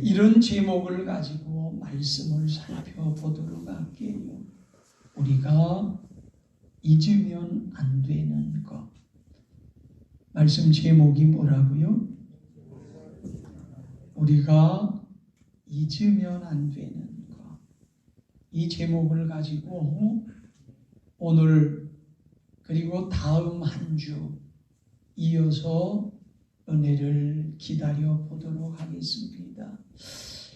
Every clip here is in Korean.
이런 제목을 가지고 말씀을 살펴보도록 할게요. 우리가 잊으면 안 되는 것. 말씀 제목이 뭐라고요? 우리가 잊으면 안 되는 것. 이 제목을 가지고 오늘 그리고 다음 한 주 이어서 은혜를 기다려 보도록 하겠습니다.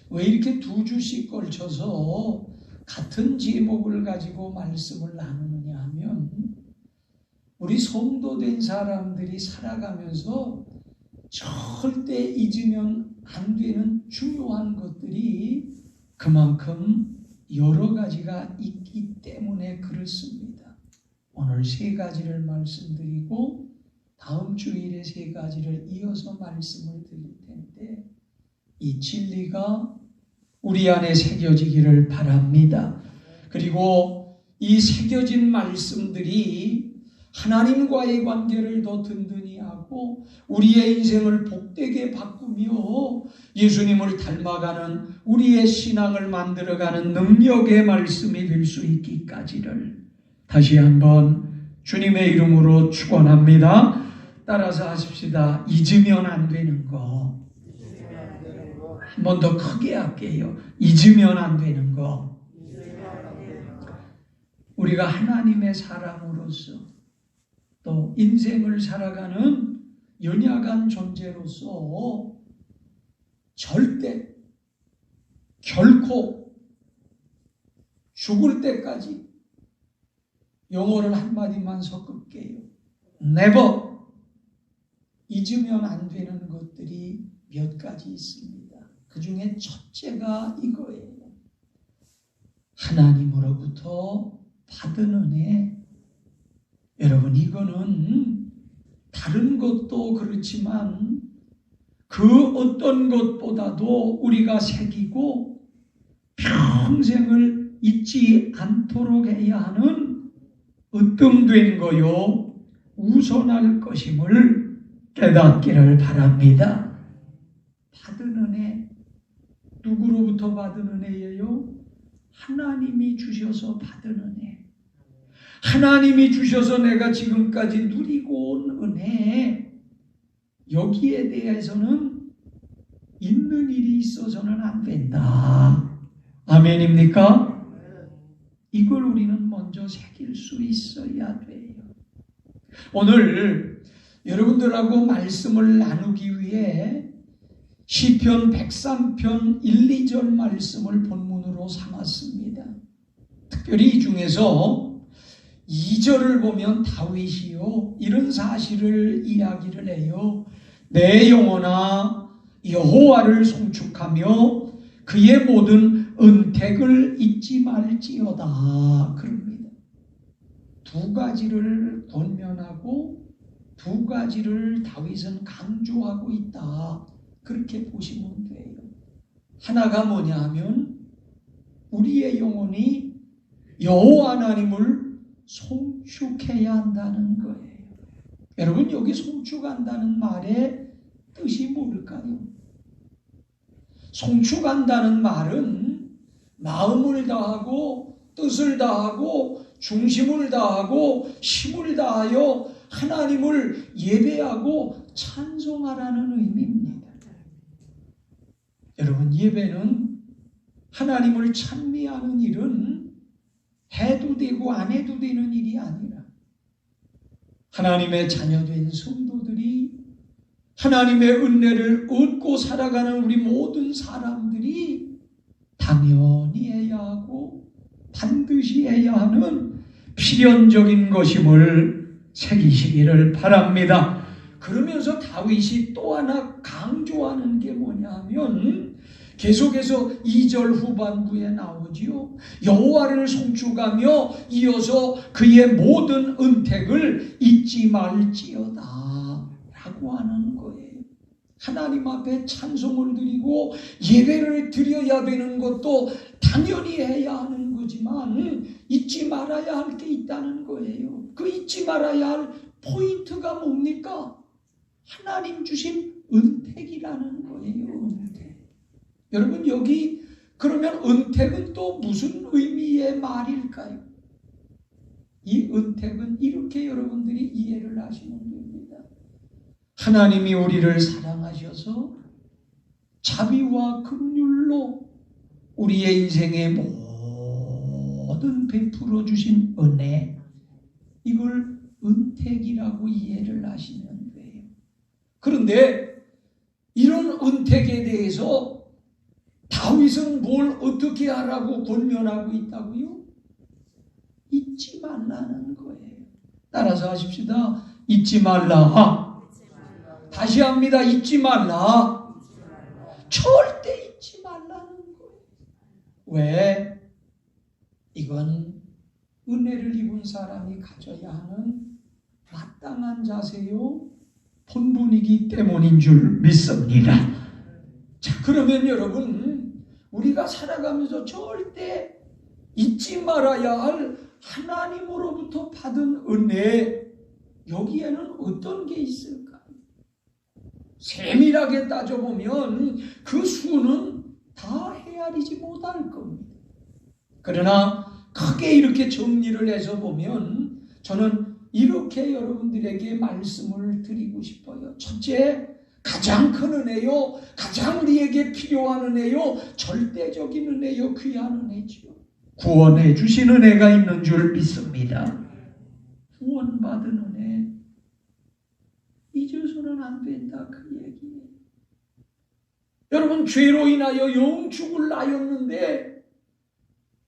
왜 이렇게 두 주씩 걸쳐서 같은 제목을 가지고 말씀을 나누느냐 하면 우리 성도된 사람들이 살아가면서 절대 잊으면 안 되는 중요한 것들이 그만큼 여러 가지가 있기 때문에 그렇습니다. 오늘 세 가지를 말씀드리고 다음 주일에 세 가지를 이어서 말씀을 드릴 텐데 이 진리가 우리 안에 새겨지기를 바랍니다. 그리고 이 새겨진 말씀들이 하나님과의 관계를 더 든든히 하고 우리의 인생을 복되게 바꾸며 예수님을 닮아가는 우리의 신앙을 만들어가는 능력의 말씀이 될 수 있기까지를 다시 한번 주님의 이름으로 축원합니다. 따라서 하십시다. 잊으면 안 되는 거. 한 번 더 크게 할게요. 잊으면 안 되는 거. 우리가 하나님의 사람으로서 또 인생을 살아가는 연약한 존재로서 절대 결코 죽을 때까지 영어를 한마디만 섞을게요. never 잊으면 안 되는 것들이 몇 가지 있습니다. 그 중에 첫째가 이거예요. 하나님으로부터 받은 은혜. 여러분 이거는 다른 것도 그렇지만 그 어떤 것보다도 우리가 새기고 평생을 잊지 않도록 해야 하는 으뜸된 거요 우선할 것임을 깨닫기를 바랍니다. 받은 은혜, 누구로부터 받은 은혜예요? 하나님이 주셔서 받은 은혜. 하나님이 주셔서 내가 지금까지 누리고 온 은혜, 여기에 대해서는 있는 일이 있어서는 안 된다. 아멘입니까? 이걸 우리는 먼저 새길 수 있어야 돼요. 오늘 여러분들하고 말씀을 나누기 위해 시편 103편 1, 2절 말씀을 본문으로 삼았습니다. 특별히 이 중에서 2절을 보면 다윗이요 이런 사실을 이야기를 해요. 내 영혼아 여호와를 송축하며 그의 모든 은택을 잊지 말지어다 그럽니다. 두 가지를 권면하고 두 가지를 다윗은 강조하고 있다. 그렇게 보시면 돼요. 하나가 뭐냐 하면 우리의 영혼이 여호와 하나님을 송축해야 한다는 거예요. 여러분 여기 송축한다는 말의 뜻이 뭘까요? 송축한다는 말은 마음을 다하고 뜻을 다하고 중심을 다하고 힘을 다하여 하나님을 예배하고 찬송하라는 의미입니다. 여러분 예배는 하나님을 찬미하는 일은 해도 되고 안 해도 되는 일이 아니라 하나님의 자녀된 성도들이 하나님의 은혜를 얻고 살아가는 우리 모든 사람들이 당연히 해야 하고 반드시 해야 하는 필연적인 것임을 새기시기를 바랍니다. 그러면서 다윗이 또 하나 강조하는 게 뭐냐 하면 계속해서 2절 후반부에 나오지요. 여호와를 송축하며 이어서 그의 모든 은택을 잊지 말지어다 라고 하는 거예요. 하나님 앞에 찬송을 드리고 예배를 드려야 되는 것도 당연히 해야 하는 거지만 잊지 말아야 할 게 있다는 거예요. 그 잊지 말아야 할 포인트가 뭡니까? 하나님 주신 은택이라는 거예요. 은택. 여러분 여기 그러면 은택은 또 무슨 의미의 말일까요? 이 은택은 이렇게 여러분들이 이해를 하시면 됩니다. 하나님이 우리를 사랑하셔서 자비와 긍휼로 우리의 인생의 모든 베풀어 주신 은혜, 이걸 은택이라고 이해를 하시면 돼요. 그런데 이런 은택에 대해서 다윗은 뭘 어떻게 하라고 권면하고 있다고요? 잊지 말라는 거예요. 따라서 하십시다. 잊지 말라. 다시 합니다. 잊지 말라. 절대 잊지 말라는 거예요. 왜? 이건 은혜를 입은 사람이 가져야 하는 마땅한 자세요, 본분이기 때문인 줄 믿습니다. 자, 그러면 여러분, 우리가 살아가면서 절대 잊지 말아야 할 하나님으로부터 받은 은혜, 여기에는 어떤 게 있을까요? 세밀하게 따져보면 그 수는 다 헤아리지 못할 겁니다. 그러나 크게 이렇게 정리를 해서 보면 저는 이렇게 여러분들에게 말씀을 드리고 싶어요. 첫째, 가장 큰 은혜요, 가장 우리에게 필요한 은혜요, 절대적인 은혜요, 귀한 은혜지요. 구원해 주신 은혜가 있는 줄 믿습니다. 구원받은 은혜 잊어서는 안 된다, 그 얘기예요. 여러분, 죄로 인하여 영죽을 나였는데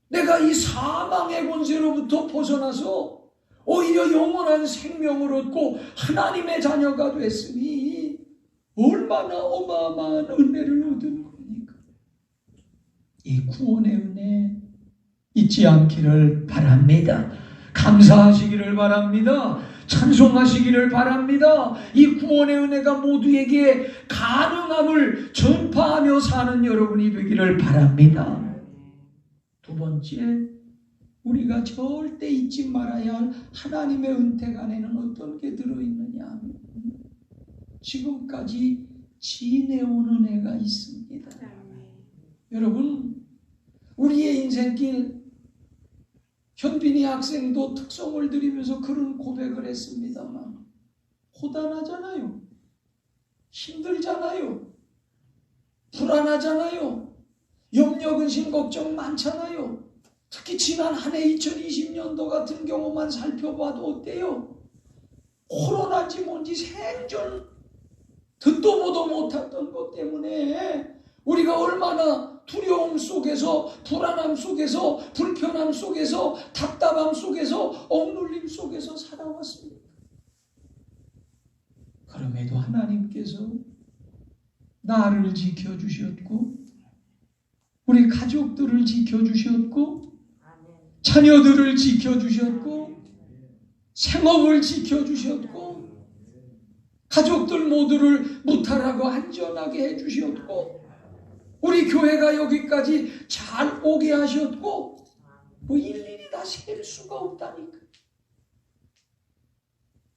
내가 이 사망의 권세로부터 벗어나서 오히려 영원한 생명을 얻고 하나님의 자녀가 됐으니 얼마나 어마어마한 은혜를 얻은 겁니까? 이 구원의 은혜 잊지 않기를 바랍니다. 감사하시기를 바랍니다. 찬송하시기를 바랍니다. 이 구원의 은혜가 모두에게 가능함을 전파하며 사는 여러분이 되기를 바랍니다. 두 번째, 우리가 절대 잊지 말아야 할 하나님의 은택 안에는 어떤 게 들어있느냐 하면 지금까지 지내온 은혜가 있습니다. 여러분, 우리의 인생길, 현빈이 학생도 특성을 들이면서 그런 고백을 했습니다만 고단하잖아요. 힘들잖아요. 불안하잖아요. 염려, 근심, 걱정 많잖아요. 특히 지난 한 해 2020년도 같은 경우만 살펴봐도 어때요? 코로나인지 뭔지 생전 듣도 보도 못했던 것 때문에 우리가 얼마나 두려움 속에서, 불안함 속에서, 불편함 속에서, 답답함 속에서, 억눌림 속에서 살아왔습니다. 그럼에도 하나님께서 나를 지켜주셨고 우리 가족들을 지켜주셨고 자녀들을 지켜주셨고 생업을 지켜주셨고 가족들 모두를 무탈하고 안전하게 해주셨고 우리 교회가 여기까지 잘 오게 하셨고 뭐 일일이 다 셀 수가 없다니까.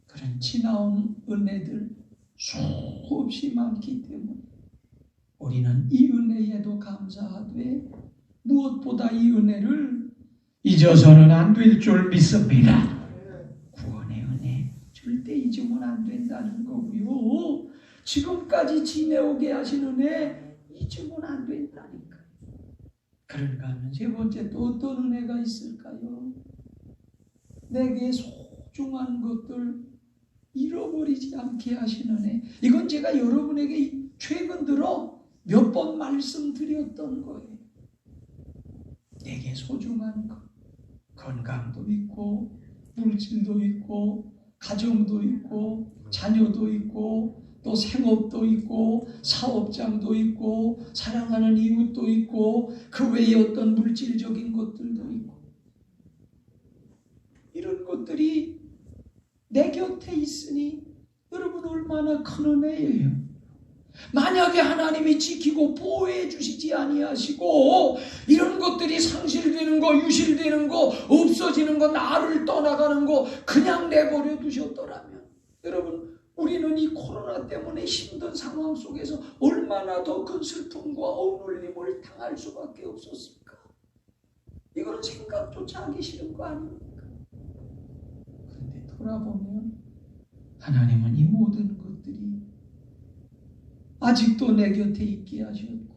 그런 지나온 은혜들 수없이 많기 때문에 우리는 이 은혜에도 감사하되 무엇보다 이 은혜를 잊어서는 안 될 줄 믿습니다. 구원의 은혜 절대 잊으면 안 된다는 거고요. 지금까지 지내오게 하신 은혜 잊으면 안 된다니까. 그런가 하면 세 번째 또 어떤 은혜가 있을까요? 내게 소중한 것들 잃어버리지 않게 하신 은혜. 이건 제가 여러분에게 최근 들어 몇 번 말씀드렸던 거예요. 내게 소중한 것, 건강도 있고 물질도 있고 가정도 있고 자녀도 있고 또 생업도 있고 사업장도 있고 사랑하는 이웃도 있고 그 외에 어떤 물질적인 것들도 있고 이런 것들이 내 곁에 있으니 여러분 얼마나 큰 은혜예요. 만약에 하나님이 지키고 보호해 주시지 아니하시고 이런 것들이 상실되는 거, 유실되는 거, 없어지는 거, 나를 떠나가는 거 그냥 내버려 두셨더라면 여러분 우리는 이 코로나 때문에 힘든 상황 속에서 얼마나 더 큰 슬픔과 억눌림을 당할 수밖에 없었을까? 이거는 생각조차 하기 싫은 거 아닙니까? 그런데 돌아보면 하나님은 이 모든 것들이 아직도 내 곁에 있게 하셨고,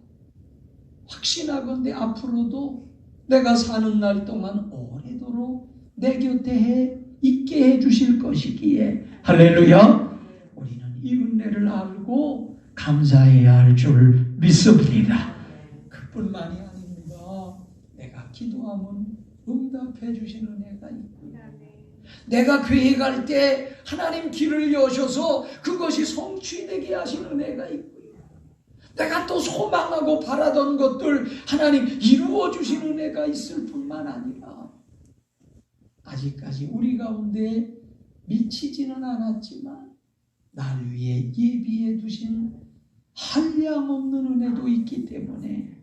확신하건대 앞으로도 내가 사는 날 동안 오래도록 내 곁에 있게 해주실 것이기에, 할렐루야, 우리는 이 은혜를 알고 감사해야 할 줄 믿습니다. 그뿐만이 아닙니다. 내가 기도하면 응답해 주시는 은혜가 있고요. 내가 교회 갈 때 하나님 길을 여셔서 그것이 성취되게 하시는 은혜가 있고요. 내가 또 소망하고 바라던 것들 하나님 이루어 주시는 은혜가 있을 뿐만 아니라, 아직까지 우리 가운데 미치지는 않았지만 날 위해 예비해 두신 한량없는 은혜도 있기 때문에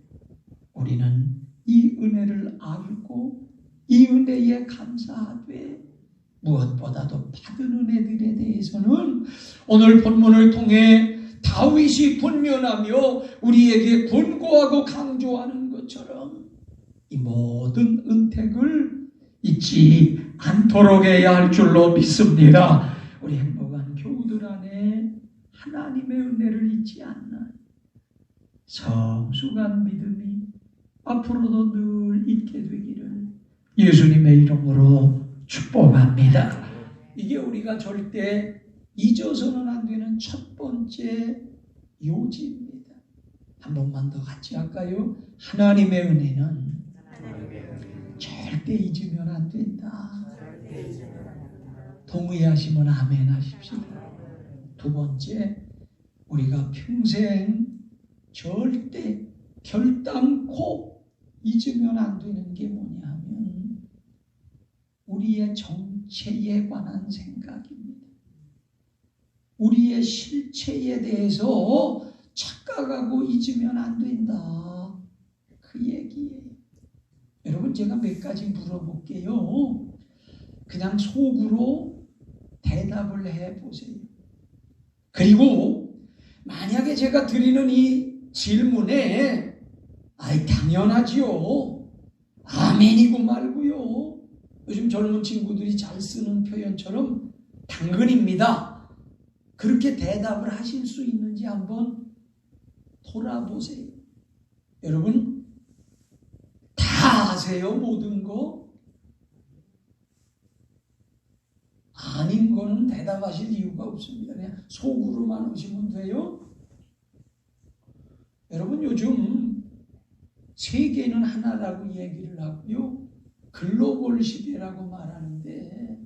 우리는 이 은혜를 알고 이 은혜에 감사하되, 무엇보다도 받은 은혜들에 대해서는 오늘 본문을 통해 다윗이 분면하며 우리에게 권고하고 강조하는 것처럼 이 모든 은택을 잊지 않도록 해야 할 줄로 믿습니다. 우리 행복한 교우들 안에 하나님의 은혜를 잊지 않는 성숙한 믿음이 앞으로도 늘 있게 되기를 예수님의 이름으로 축복합니다. 이게 우리가 절대 잊어서는 안 되는 첫 번째 요지입니다. 한 번만 더 같이 할까요? 하나님의 은혜는 절대 잊으면 안 된다. 동의하시면 아멘 하십시오. 두 번째, 우리가 평생 절대 결단코 잊으면 안 되는 게 뭐냐 하면 우리의 정체에 관한 생각입니다. 우리의 실체에 대해서 착각하고 잊으면 안 된다. 그 얘기예요. 여러분, 제가 몇 가지 물어볼게요. 그냥 속으로 대답을 해보세요. 그리고 만약에 제가 드리는 이 질문에 당연하지요, 아멘이고 말고요, 요즘 젊은 친구들이 잘 쓰는 표현처럼 당근입니다, 그렇게 대답을 하실 수 있는지 한번 돌아보세요. 여러분, 다 아세요? 모든 거? 아닌 거는 대답하실 이유가 없습니다. 그냥 속으로만 오시면 돼요. 여러분, 요즘 세계는 하나라고 얘기를 하고요, 글로벌 시대라고 말하는데,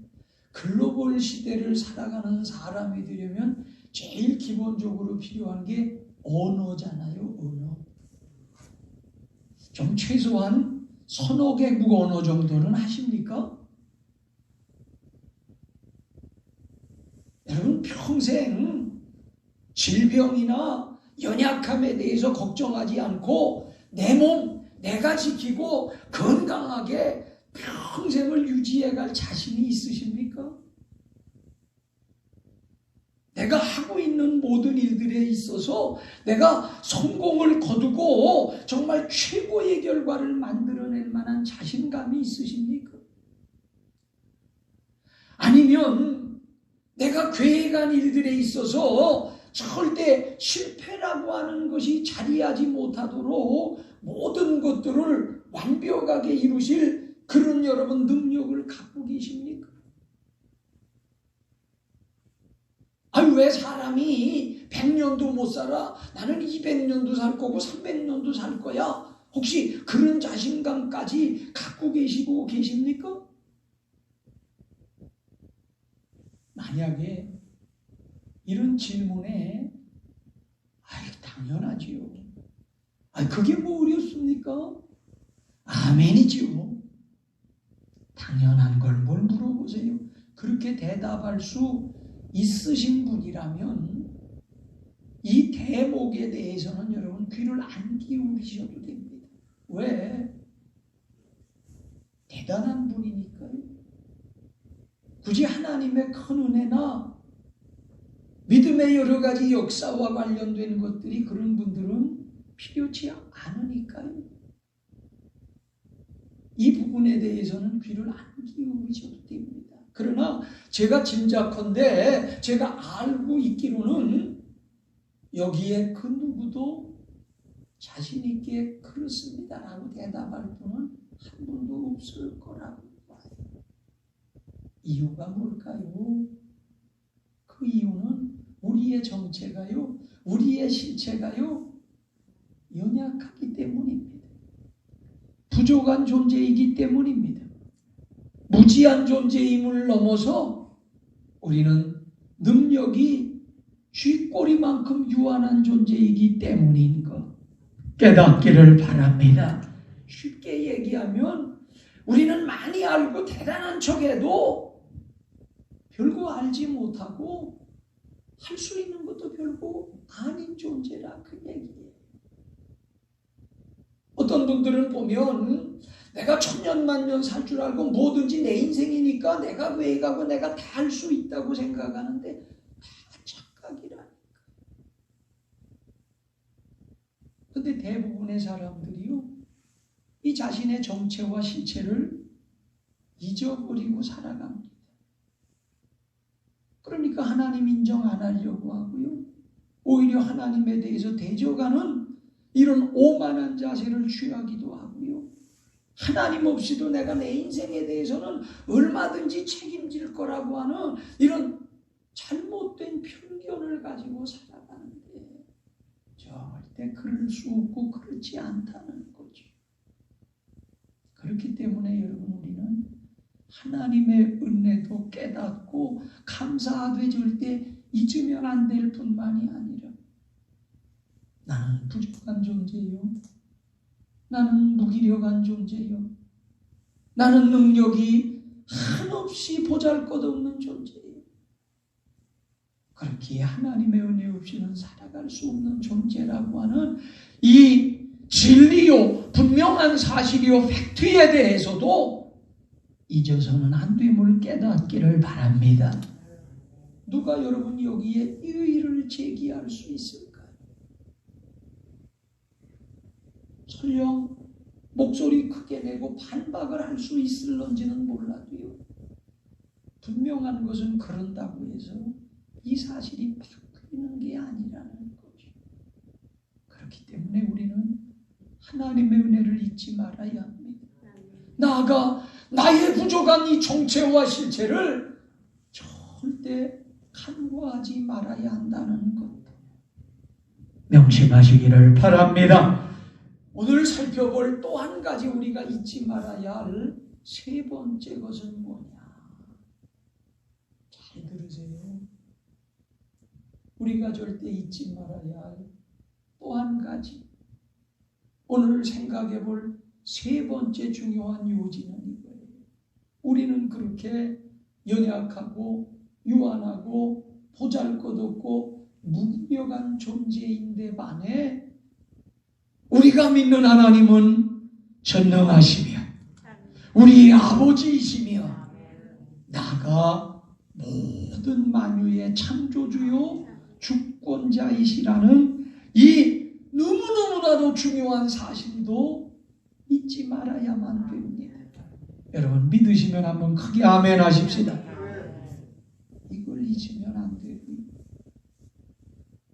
글로벌 시대를 살아가는 사람이 되려면 제일 기본적으로 필요한 게 언어잖아요. 언어. 좀 최소한 서너 개국 언어 정도는 하십니까? 여러분, 평생 질병이나 연약함에 대해서 걱정하지 않고 내 몸 내가 지키고 건강하게 평생을 유지해갈 자신이 있으십니까? 내가 하고 있는 모든 일들에 있어서 내가 성공을 거두고 정말 최고의 결과를 만들어낼 만한 자신감이 있으십니까? 아니면 내가 교회 간 일들에 있어서 절대 실패라고 하는 것이 자리하지 못하도록 모든 것들을 완벽하게 이루실 그런 여러분 능력을 갖고 계십니까? 왜 사람이 100년도 못 살아? 나는 200년도 살 거고 300년도 살 거야. 혹시 그런 자신감까지 갖고 계시고 계십니까? 만약에 이런 질문에 당연하지요. 그게 뭐 어렵습니까? 아멘이지요. 당연한 걸 뭘 물어보세요. 그렇게 대답할 수 있으신 분이라면 이 대목에 대해서는 여러분 귀를 안 기울이셔도 됩니다. 왜? 대단한 분이니까요. 굳이 하나님의 큰 은혜나 믿음의 여러 가지 역사와 관련된 것들이 그런 분들은 필요치 않으니까요. 이 부분에 대해서는 귀를 안 기울이셔도 됩니다. 그러나 제가 짐작컨대 제가 알고 있기로는 여기에 그 누구도 자신 있게 그렇습니다라고 대답할 분은 한 분도 없을 거라고 봐요. 이유가 뭘까요? 그 이유는 우리의 정체가요, 우리의 실체가요, 연약하기 때문입니다. 부족한 존재이기 때문입니다. 무지한 존재임을 넘어서 우리는 능력이 쥐꼬리만큼 유한한 존재이기 때문인 것 깨닫기를 바랍니다. 쉽게 얘기하면 우리는 많이 알고 대단한 척해도 별거 알지 못하고 할 수 있는 것도 별거 아닌 존재라 그 얘기예요. 어떤 분들은 보면 내가 천년만년 살 줄 알고 뭐든지 내 인생이니까 내가 왜 가고 내가 다 할 수 있다고 생각하는데 다 착각이라니까. 근데 대부분의 사람들이요, 이 자신의 정체와 실체를 잊어버리고 살아갑니다. 그러니까 하나님 인정 안 하려고 하고요, 오히려 하나님에 대해서 대적하는 이런 오만한 자세를 취하기도 하고요, 하나님 없이도 내가 내 인생에 대해서는 얼마든지 책임질 거라고 하는 이런 잘못된 편견을 가지고 살아가는데 절대 그럴 수 없고 그렇지 않다는 거죠. 그렇기 때문에 여러분, 우리는 하나님의 은혜도 깨닫고 감사하되 절대 잊으면 안 될 뿐만이 아니라 나는 부족한 존재요, 나는 무기력한 존재요, 나는 능력이 한없이 보잘것없는 존재예요. 그렇기에 하나님의 은혜 없이는 살아갈 수 없는 존재라고 하는 이 진리요, 분명한 사실이요, 팩트에 대해서도 잊어서는 안 됨을 깨닫기를 바랍니다. 누가 여러분 여기에 이의를 제기할 수 있을까요? 설령 목소리 크게 내고 반박을 할 수 있을런지는 몰라도요, 분명한 것은 그런다고 해서 이 사실이 바뀌는 게 아니라는 거죠. 그렇기 때문에 우리는 하나님의 은혜를 잊지 말아야 합니다. 나아가 나의 부족한 이 정체와 실체를 절대 간과하지 말아야 한다는 것 명심하시기를 바랍니다. 오늘 살펴볼 또 한 가지 우리가 잊지 말아야 할 세 번째 것은 뭐냐? 잘 들으세요. 우리가 절대 잊지 말아야 할 또 한 가지, 오늘 생각해 볼 세 번째 중요한 요지는 이거예요. 우리는 그렇게 연약하고 유한하고 보잘것없고 무기력한 존재인데 반해 우리가 믿는 하나님은 전능하시며 우리 아버지이시며 나가 모든 만유의 창조주요 주권자이시라는 이 너무너무나도 중요한 사실도 잊지 말아야만 됩니다. 여러분 믿으시면 한번 크게 아멘 하십시다. 이걸 잊으면 안 돼요.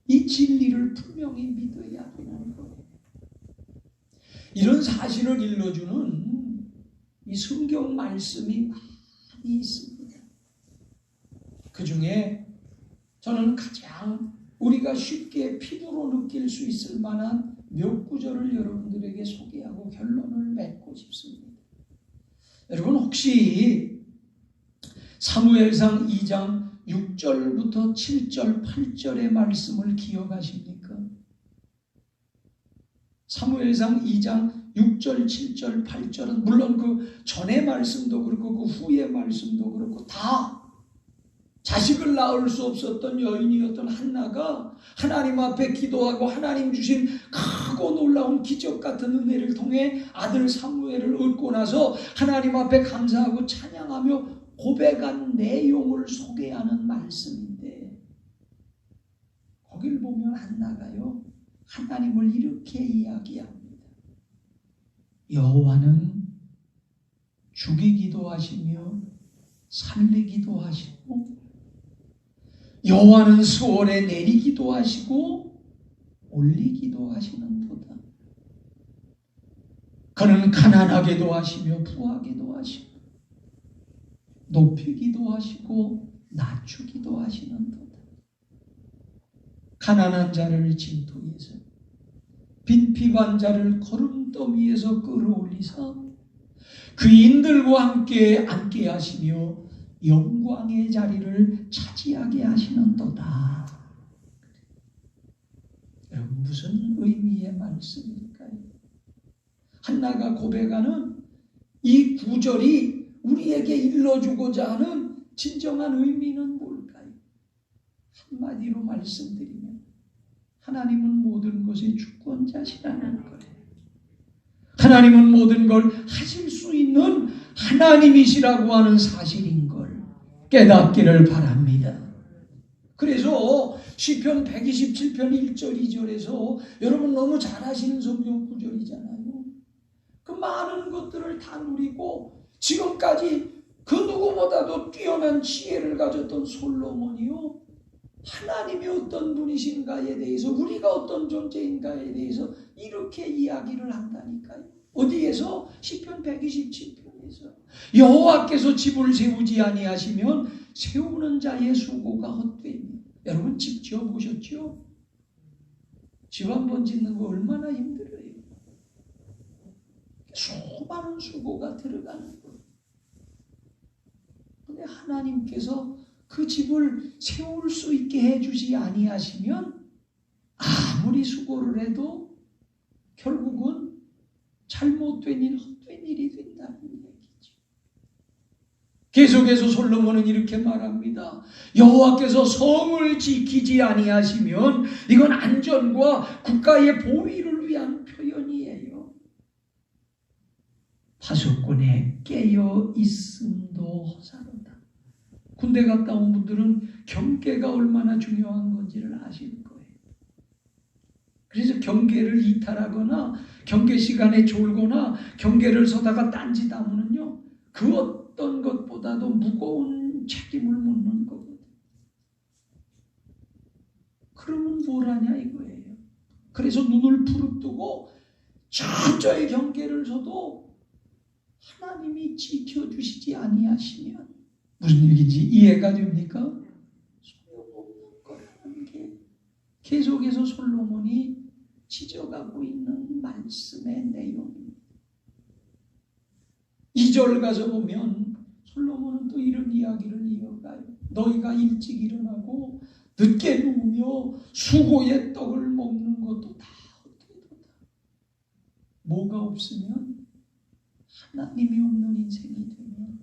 이 진리를 분명히 믿어야 되는 거예요. 이런 사실을 일러주는 이 성경 말씀이 많이 있습니다. 그 중에 저는 가장 우리가 쉽게 피부로 느낄 수 있을 만한 몇 구절을 여러분들에게 소개하고 결론을 맺고 싶습니다. 여러분 혹시 사무엘상 2장 6절부터 7절, 8절의 말씀을 기억하십니까? 사무엘상 2장 6절, 7절, 8절은 물론 그 전의 말씀도 그렇고 그 후의 말씀도 그렇고 다 자식을 낳을 수 없었던 여인이었던 한나가 하나님 앞에 기도하고 하나님 주신 크고 놀라운 기적 같은 은혜를 통해 아들 사무엘을 얻고 나서 하나님 앞에 감사하고 찬양하며 고백한 내용을 소개하는 말씀인데 거길 보면 한나가요, 하나님을 이렇게 이야기합니다. 여호와는 죽이기도 하시며 살리기도 하시고, 여호와는 수월에 내리기도 하시고 올리기도 하시는도다. 그는 가난하게도 하시며 부하게도 하시고 높이기도 하시고 낮추기도 하시는도다. 가난한 자를 진토에서, 빈핍한 자를 거름더미에서 끌어올리사 그인들과 함께 앉게 하시며 영광의 자리를 차지하게 하시는도다. 여러분, 무슨 의미의 말씀일까요? 한나가 고백하는 이 구절이 우리에게 일러주고자 하는 진정한 의미는 뭘까요? 한마디로 말씀드리면 하나님은 모든 것의 주권자시라는 거예요. 하나님은 모든 걸 하실 수 있는 하나님이시라고 하는 사실인 걸 깨닫기를 바랍니다. 그래서 시편 127편 1절 2절에서 여러분 너무 잘 아시는 성경 구절이잖아요. 그 많은 것들을 다 누리고 지금까지 그 누구보다도 뛰어난 지혜를 가졌던 솔로몬이요, 하나님이 어떤 분이신가에 대해서, 우리가 어떤 존재인가에 대해서 이렇게 이야기를 한다니까요. 어디에서? 시편 127편에서 여호와께서 집을 세우지 아니하시면 세우는 자의 수고가 헛되니. 여러분, 집 지어보셨죠? 집 한 번 짓는 거 얼마나 힘들어요. 수많은 수고가 들어가는 거예요. 근데 하나님께서 그 집을 세울 수 있게 해주지 아니하시면 아무리 수고를 해도 결국은 잘못된 일, 헛된 일이 된다는 얘기죠. 계속해서 솔로몬은 이렇게 말합니다. 여호와께서 성을 지키지 아니하시면, 이건 안전과 국가의 보위를 위한 표현이에요. 파수꾼에 깨어 있음도 허사로다. 군대 갔다 온 분들은 경계가 얼마나 중요한 건지를 아실 거예요. 그래서 경계를 이탈하거나 경계 시간에 졸거나 경계를 서다가 딴짓하면요, 그 어떤 것보다도 무거운 책임을 묻는 거거든요. 그러면 뭘 하냐 이거예요. 그래서 눈을 부릅뜨고 철저히 경계를 서도 하나님이 지켜주시지 아니하시면 무슨 얘기인지 이해가 됩니까? 소용없는 거라는 게 계속해서 솔로몬이 지적하고 있는 말씀의 내용입니다. 2절 가서 보면 솔로몬은 또 이런 이야기를 이어가요. 너희가 일찍 일어나고 늦게 누우며 수고의 떡을 먹는 것도 다 헛되도다. 뭐가 없으면? 하나님이 없는 인생이 되면,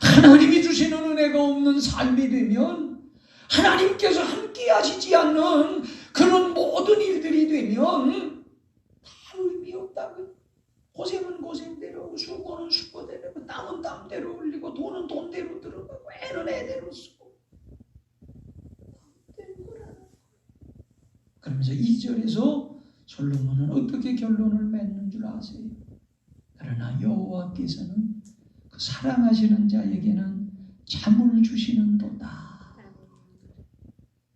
하나님이 주시는 은혜가 없는 삶이 되면, 하나님께서 함께 하시지 않는 그런 모든 일들이 되면 다 의미 없다고요. 고생은 고생대로, 수고는 수고대로, 땀은 땀대로 흘리고, 돈은 돈대로 들어가고, 애는 애대로 쓰고, 그러면서 2절에서 솔로몬은 어떻게 결론을 맺는 줄 아세요? 그러나 여호와께서는 그 사랑하시는 자에게는 잠을 주시는도다.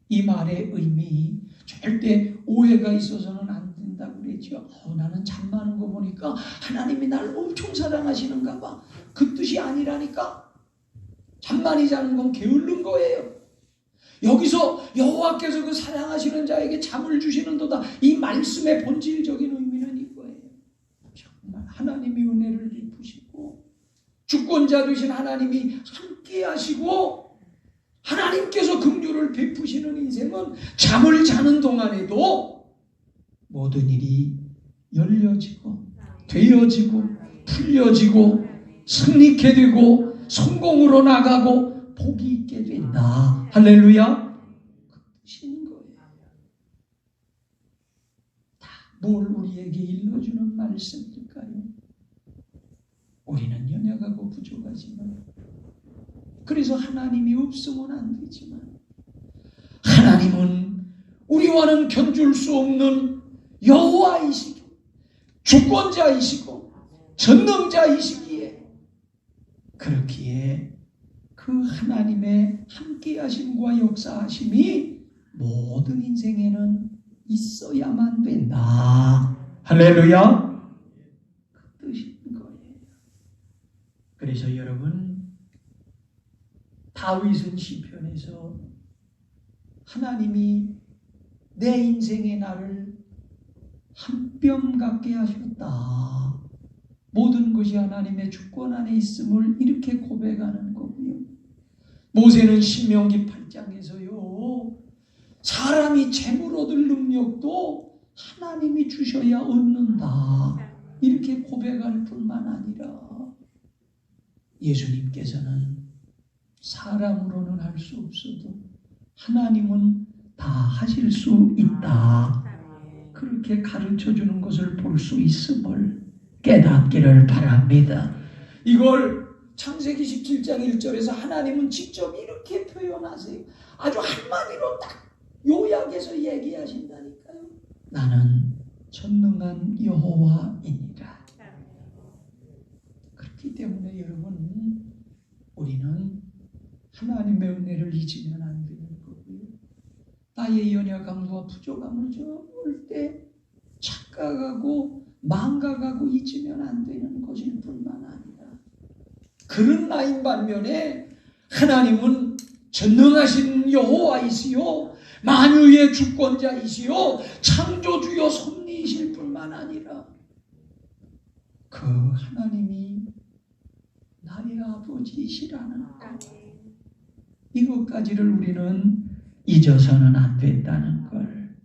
이 말의 의미, 절대 오해가 있어서는 안 된다고 그랬죠. 나는 잠 많은 거 보니까 하나님이 나를 엄청 사랑하시는가 봐. 그 뜻이 아니라니까. 잠 많이 자는 건 게으른 거예요. 여기서 여호와께서 그 사랑하시는 자에게 잠을 주시는도다, 이 말씀의 본질적인 의미는 이거예요. 정말 하나님이 은혜를 베푸시고 주권자 되신 하나님이 함께 하시고 하나님께서 긍휼을 베푸시는 인생은 잠을 자는 동안에도 모든 일이 열려지고 되어지고 풀려지고 승리케 되고 성공으로 나가고 복이 있게 된다. 할렐루야. 그 뜻인 거예요. 다 뭘 우리에게 일러주는 말씀일까요? 우리는 연약하고 부족하지만, 그래서 하나님이 없으면 안 되지만, 하나님은 우리와는 견줄 수 없는 여호와이시고 주권자이시고 전능자이시기에, 그렇기에 그 하나님의 함께하심과 역사하심이 모든 인생에는 있어야만 된다. 할렐루야. 그 뜻인 거예요. 그래서 여러분, 다윗은 시편에서 하나님이 내 인생의 나를 한 뼘 같게 하셨다, 모든 것이 하나님의 주권 안에 있음을 이렇게 고백하는 거고요. 모세는 신명기 8장에서요, 사람이 재물 얻을 능력도 하나님이 주셔야 얻는다, 이렇게 고백할 뿐만 아니라 예수님께서는 사람으로는 할 수 없어도 하나님은 다 하실 수 있다, 그렇게 가르쳐주는 것을 볼 수 있음을 깨닫기를 바랍니다. 이걸 창세기 17장 1절에서 하나님은 직접 이렇게 표현하세요. 아주 한마디로 딱 요약해서 얘기하신다니까요. 나는 전능한 여호와이니라. 그렇기 때문에 여러분, 우리는 하나님의 은혜를 잊으면 안 되는 거고요. 나의 연약함과 부족함을 절대 착각하고 망각하고 잊으면 안 되는 것일 뿐만 아니라, 그런 나인 반면에 하나님은 전능하신 여호와이시요 만유의 주권자이시요 창조주요 섭리이실 뿐만 아니라 그 하나님이 나의 아버지이시라는 것, 이것까지를 우리는 잊어서는 안 된다는 걸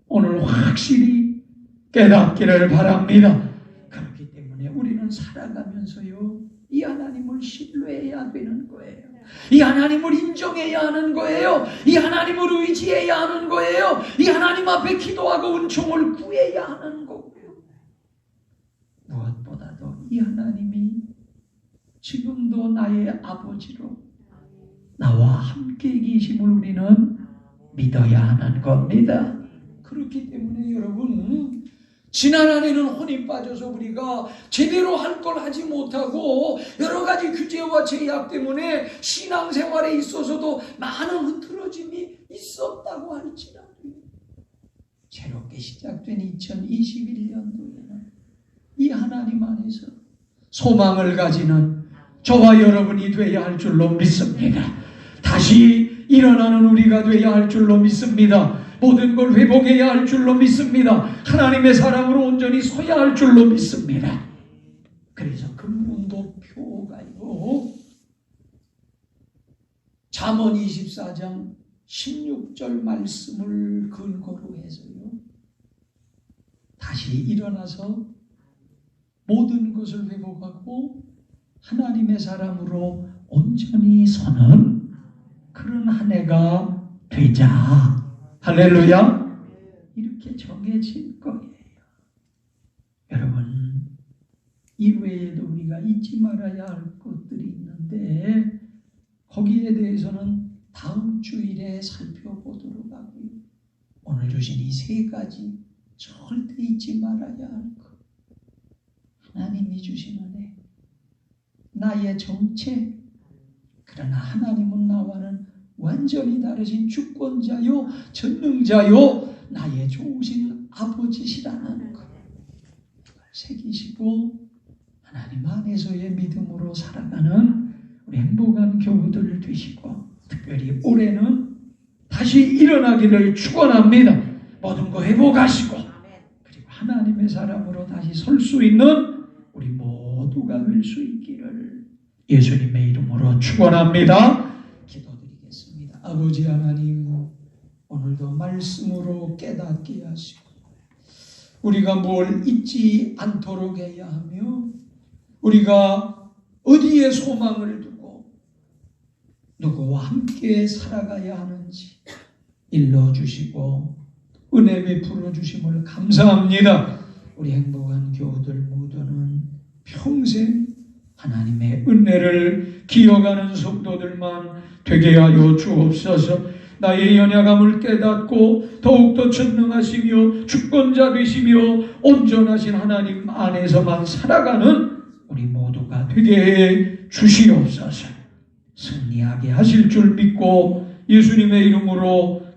오늘 확실히 깨닫기를 바랍니다. 그렇기 때문에 우리는 살아가면서요, 이 하나님을 신뢰해야 되는 거예요. 이 하나님을 인정해야 하는 거예요. 이 하나님을 의지해야 하는 거예요. 이 하나님 앞에 기도하고 은총을 구해야 하는 거고요. 무엇보다도 이 하나님이 지금도 나의 아버지로 나와 함께 계심을 우리는 믿어야 하는 겁니다. 그렇기 때문에 여러분, 지난 한 해는 혼이 빠져서 우리가 제대로 할 걸 하지 못하고 여러 가지 규제와 제약 때문에 신앙생활에 있어서도 많은 흐트러짐이 있었다고 할지라도 새롭게 시작된 2021년도에는 이 하나님 안에서 소망을 가지는 저와 여러분이 되어야 할 줄로 믿습니다. 다시 일어나는 우리가 되어야 할 줄로 믿습니다. 모든 걸 회복해야 할 줄로 믿습니다. 하나님의 사람으로 온전히 서야 할 줄로 믿습니다. 그래서 근본도표가요, 잠언 24장 16절 말씀을 근거로 해서요, 다시 일어나서 모든 것을 회복하고 하나님의 사람으로 온전히 서는 그런 한 해가 되자. 할렐루야. 이렇게 정해진 거예요. 여러분, 이외에도 우리가 잊지 말아야 할 것들이 있는데 거기에 대해서는 다음 주일에 살펴보도록 하고요. 오늘 주신 이 세 가지 절대 잊지 말아야 할 것. 하나님이 주신 은혜, 나의 정체, 그러나 하나님은 나와는 완전히 다르신 주권자요 전능자요 나의 좋으신 아버지시라는 것 새기시고 하나님 안에서의 믿음으로 살아가는 우리 행복한 교우들 되시고, 특별히 올해는 다시 일어나기를 축원합니다. 모든 거 회복하시고 그리고 하나님의 사람으로 다시 설 수 있는 우리 모두가 될 수 있기를 예수님의 이름으로 축원합니다. 기도드리겠습니다. 아버지 하나님, 오늘도 말씀으로 깨닫게 하시고 우리가 뭘 잊지 않도록 해야 하며 우리가 어디에 소망을 두고 누구와 함께 살아가야 하는지 일러주시고 은혜 베풀어 주심을 감사합니다. 우리 행복한 교우들 모두는 평생 하나님의 은혜를 기억하는 성도들만 되게 하여 주옵소서. 나의 연약함을 깨닫고 더욱더 전능하시며 주권자 되시며 온전하신 하나님 안에서만 살아가는 우리 모두가 되게 해 주시옵소서. 승리하게 하실 줄 믿고 예수님의 이름으로